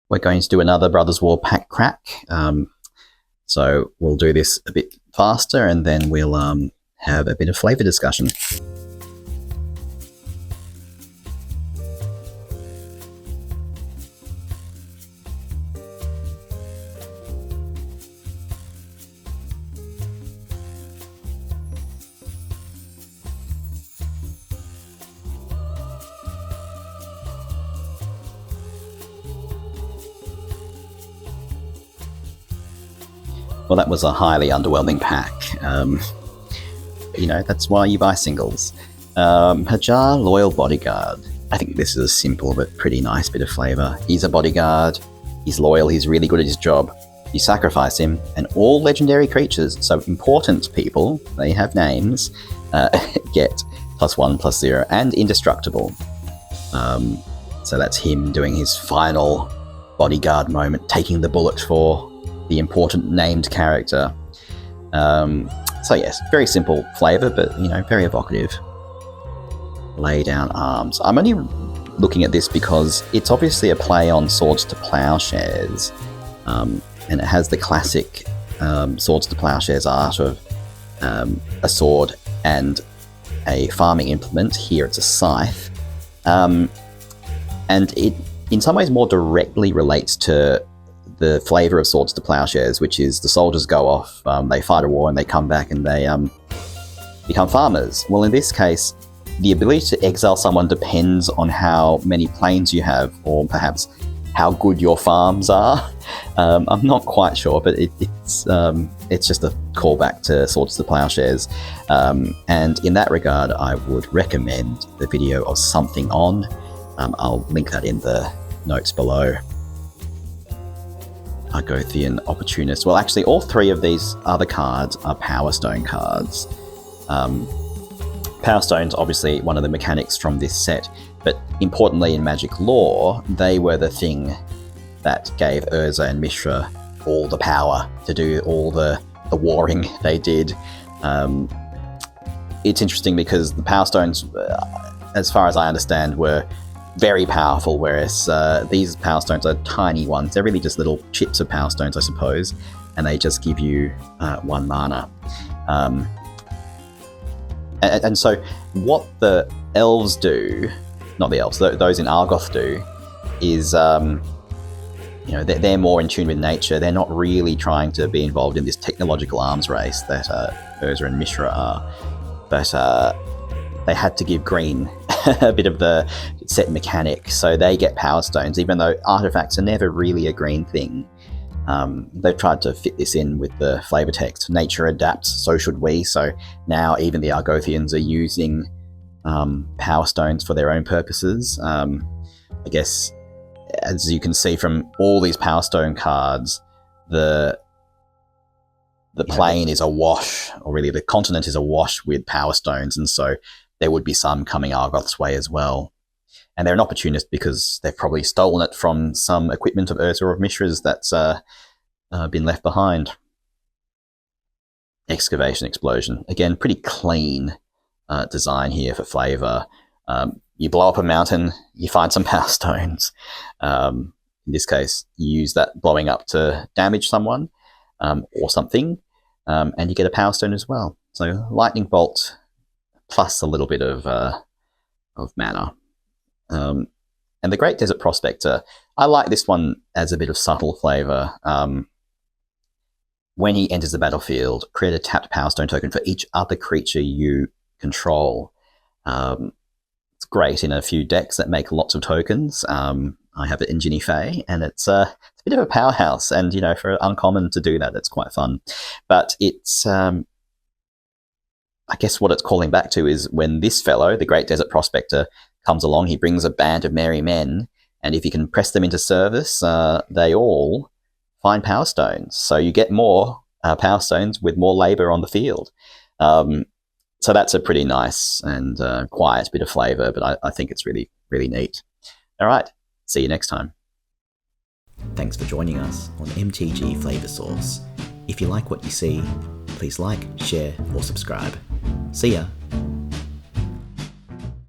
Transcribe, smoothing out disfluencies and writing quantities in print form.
we're going to do another Brothers War pack crack. So we'll do this a bit faster, and then we'll have a bit of flavour discussion. Well, that was a highly underwhelming pack. That's why you buy singles. Hajar, Loyal Bodyguard. I think this is a simple but pretty nice bit of flavour. He's a bodyguard, he's loyal, he's really good at his job. You sacrifice him, and all legendary creatures, so important people, they have names, get +1/+0 and indestructible. So that's him doing his final bodyguard moment, taking the bullet for the important named character. So yes, very simple flavour, but very evocative. Lay down arms. I'm only looking at this because it's obviously a play on Swords to Plowshares, and it has the classic Swords to Plowshares art of a sword and a farming implement. Here it's a scythe, and it in some ways more directly relates to the flavour of Swords to Plowshares, which is the soldiers go off, they fight a war, and they come back and they become farmers. Well, in this case, the ability to exile someone depends on how many planes you have, or perhaps how good your farms are. I'm not quite sure, but it's just a callback to Swords to Plowshares. And in that regard, I would recommend the video of Something On. I'll link that in the notes below. Argothian Opportunist. Well, actually, all three of these other cards are Power Stone cards. Power Stone's obviously one of the mechanics from this set, but importantly in Magic lore, they were the thing that gave Urza and Mishra all the power to do all the warring they did. It's interesting because the Power Stones, as far as I understand, were very powerful, whereas these Power Stones are tiny ones. They're really just little chips of Power Stones, I suppose, and they just give you 1 mana. And so what the elves do, not the elves, those in Argoth do, is they're more in tune with nature. They're not really trying to be involved in this technological arms race that Urza and Mishra are, but they had to give green a bit of the set mechanic, so they get Power Stones, even though artifacts are never really a green thing. They've tried to fit this in with the flavor text. Nature adapts, so should we. So now even the Argothians are using Power Stones for their own purposes. I guess, as you can see from all these Power Stone cards, the plane is awash, or really the continent is awash with Power Stones, and so there would be some coming Argoth's way as well. And they're an opportunist because they've probably stolen it from some equipment of Urza or of Mishra's that's been left behind. Excavation Explosion. Again, pretty clean design here for flavour. You blow up a mountain, you find some Power Stones. In this case, you use that blowing up to damage someone or something, and you get a Power Stone as well. So Lightning Bolt plus a little bit of mana. And the Great Desert Prospector, I like this one as a bit of subtle flavour. When he enters the battlefield, create a tapped Power Stone token for each other creature you control. It's great in a few decks that make lots of tokens. I have it in Ginny Fey, and it's a bit of a powerhouse, and for uncommon to do that, it's quite fun. But it's I guess what it's calling back to is when this fellow, the Great Desert Prospector, comes along, he brings a band of merry men, and if you can press them into service, they all find Power Stones. So you get more Power Stones with more labour on the field. So that's a pretty nice and quiet bit of flavour, but I think it's really, really neat. All right, see you next time. Thanks for joining us on MTG Flavour Source. If you like what you see, please like, share, or subscribe. See ya!